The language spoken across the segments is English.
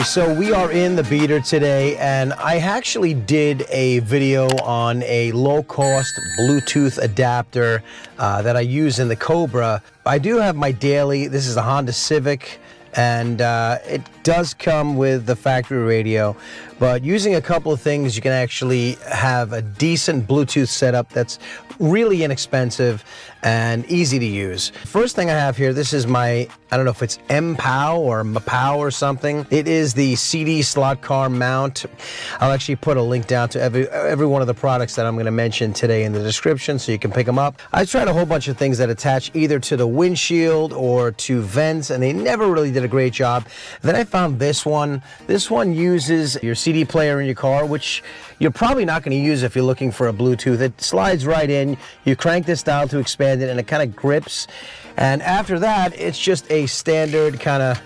everybody. So we are in the beater today, and I actually did a video on a low-cost Bluetooth adapter that I use in the Cobra. I do have my daily, this is a Honda Civic, and it does come with the factory radio, but using a couple of things, you can actually have a decent Bluetooth setup that's really inexpensive and easy to use. First thing I have here, this is my, I don't know if it's MPOW or MPOW or something. It is the CD slot car mount. I'll actually put a link down to every one of the products that I'm going to mention today in the description so you can pick them up. I tried a whole bunch of things that attach either to the windshield or to vents, and they never really did a great job. Then I found this one. This one uses your CD player in your car, which you're probably not going to use if you're looking for a Bluetooth. It slides right in. You crank this dial to expand it, and it kind of grips. And after that, it's just a standard kind of,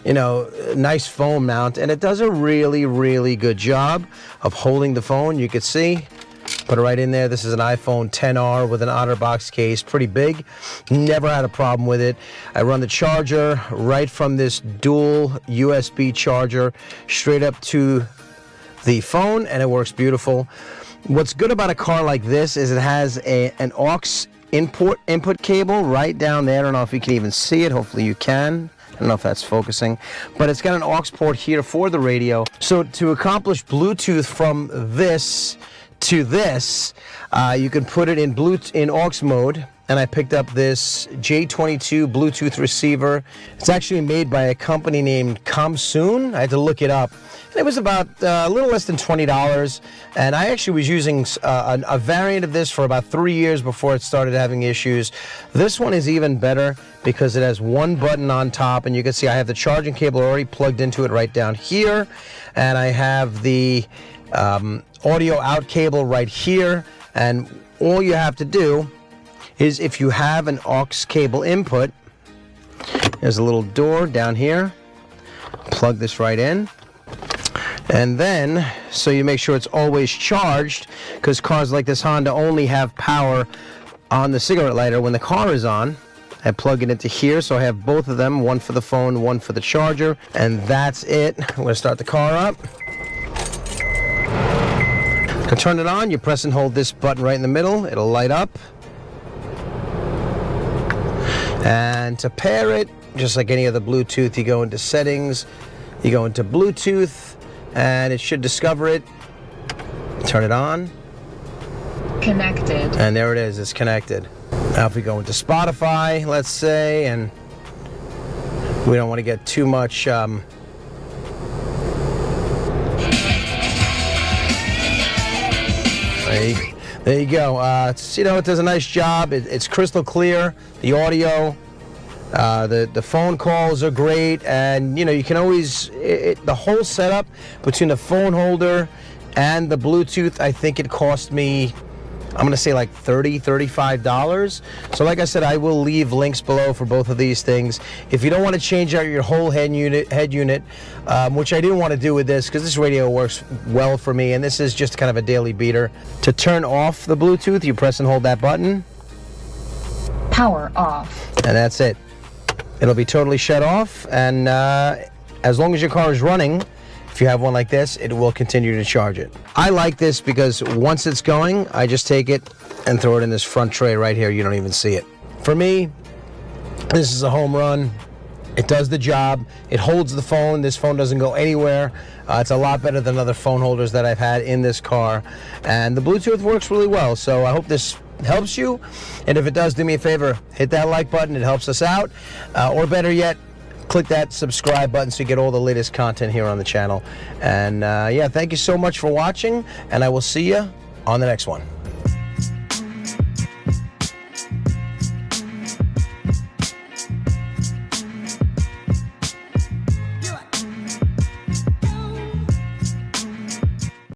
you know, nice phone mount, and it does a really, really good job of holding the phone. You can see, put it right in there. This is an iPhone XR with an OtterBox case, pretty big. Never had a problem with it. I run the charger right from this dual USB charger straight up to the phone, and it works beautiful. What's good about a car like this is it has an Aux input cable right down there. I don't know if you can even see it. Hopefully you can. I don't know if that's focusing, but it's got an aux port here for the radio. So to accomplish Bluetooth from this to this, you can put it in aux mode. And I picked up this J22 Bluetooth receiver. It's actually made by a company named COMSOON. I had to look it up. And it was about a little less than $20. And I actually was using a variant of this for about 3 years before it started having issues. This one is even better because it has one button on top. And you can see I have the charging cable already plugged into it right down here. And I have the audio out cable right here. And all you have to do is if you have an aux cable input, there's a little door down here, plug this right in, and then so you make sure it's always charged, because cars like this Honda only have power on the cigarette lighter when the car is on. I plug it into here, so I have both of them, one for the phone, one for the charger, and that's it. I'm going to start the car up. To turn it on, you press and hold this button right in the middle. It'll light up. And to pair it, just like any other Bluetooth, you go into settings, you go into Bluetooth, and it should discover it. Turn it on. Connected. And there it is, it's connected. Now if we go into Spotify, let's say, and we don't want to get too much there you go. You know, it does a nice job. It's crystal clear. The audio, the phone calls are great, and you know you can always the whole setup between the phone holder and the Bluetooth. I think it cost me, I'm gonna say like $35. So like I said, I will leave links below for both of these things. If you don't want to change out your whole head unit, which I didn't want to do with this because this radio works well for me, and this is just kind of a daily beater. To turn off the Bluetooth, you press and hold that button. Power off. And that's it. It'll be totally shut off, and as long as your car is running, if you have one like this, it will continue to charge it. I like this because once it's going, I just take it and throw it in this front tray right here. You don't even see it. For me, this is a home run. It does the job. It holds the phone. This phone doesn't go anywhere. It's a lot better than other phone holders that I've had in this car. And the Bluetooth works really well. So I hope this helps you. And if it does, do me a favor, hit that like button. It helps us out. Or better yet, click that subscribe button so you get all the latest content here on the channel. And yeah, thank you so much for watching, and I will see you on the next one.